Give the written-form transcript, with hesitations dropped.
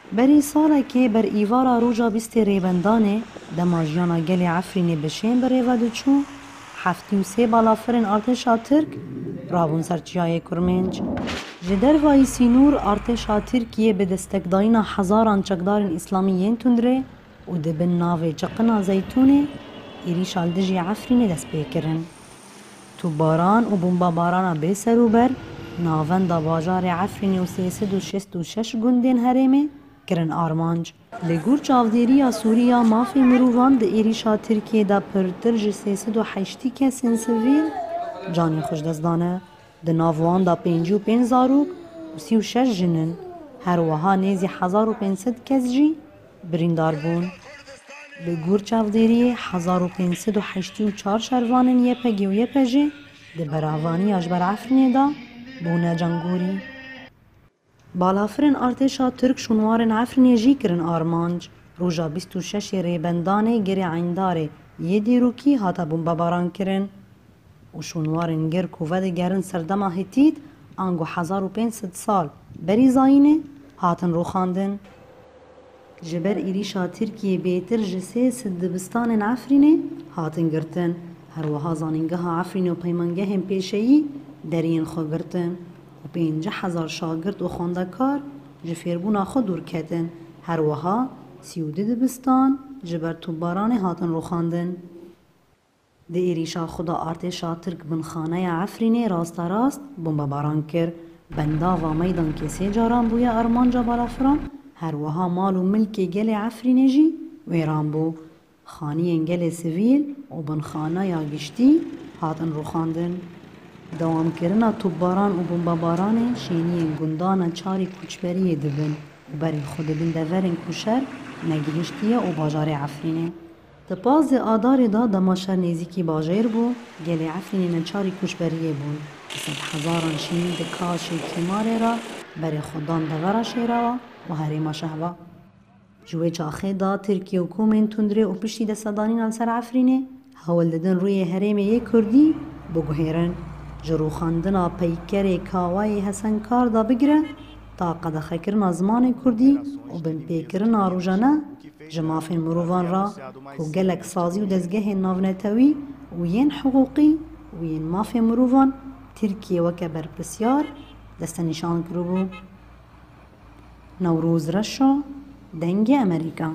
بری ساله که بر ایوارا روژا بیستی ریبندانه دما جیانا گلی عفرینی بشین بر ایوا دوچون 73 بالافرین ارتشا ترک رابون سرچیای کرمنج. جدر وای سینور ارتشا ترکیه به دستکداینا هزاران چکدارن اسلامیین تندره و دبن ناوی چقنا زیتونه ایریش الدجی عفرینی دست بیکرن. تو باران و بمبا بارانا بی سروبر ناون دا باجار عفرینی و 366 گندین هرمه کرن آرمانج. لگور چاودیریا سوریا مافی مروان ده ایریشا ترکیه دا پرترج 308 کسین سویل جانی خوش دزدانه ده ناوان دا 55 زاروک و 36 جنن هر وها نیزی 1500 کس جی بریندار بون. لگور چاودیری 1584 شروانن یپگی و یپجی ده براوانی اجبر عفرینی دا بونه جنگوری. بالافرین ارتشا ترک شنوارن عفرینی جی کرن آرمانج روژا 26 ریبندانه گری عینداره یه دیروکی هاتا بمبا باران کرن و شنوارن گر کوود گرن سردما هتید آنگو 1500 سال بری زاینه هاتن رو خاندن. جبر ایریشا ترکیه بیتر جسه سدبستان عفرینه هاتن گرتن هر وها زانینگه عفرینه و پیمانگه هم پیشهی درین خو گرتن و 50,000 شاگرد و خواندکار جفیربونا خود دور کتن هر وها 32 دبستان جبر توباران هاتن رو خواندن. ده ایریشا خدا ارتشا ترک بن خانه عفرینه راست راست بمبا باران کر بندا و میدان که 3 جاران بویا ارمانجا بالافران هر وها مال و ملک گل عفرینه جی ویران بو خانی انگل سویل و بن خانه یا گشتی هاتن رو خواندن. دوام کرنا توباران و بمباران شینی گندان چاری کوچبری دبن و بری خود بین دورن کوشر نگیشتیه و باجار عفرینه. تپاز آدار دا دماشر نیزیکی باجر بو گل عفرینه چاری کوچبریه بون 100,000 شینی دکاش کماره را بری خودان دورا شیروا و هریما شهوا. جوی چاخه دا ترکیه و کومن تندره و پشتی دستدانین السر عفرینه هول ددن روی هریمه کردی بگوهیرن جرو خاندنا پیکر کاوای حسنکار دا بگره تا قدخه کرنا زمان کردی و بن پیکرنا روژانه جمافین مروان را که گلک سازی و دزگه ناونتوی و ین حقوقی و ین مافین مروان ترکیه وکه بر بسیار دست نشان کرو بو. نوروز رشا دنگ امریکا.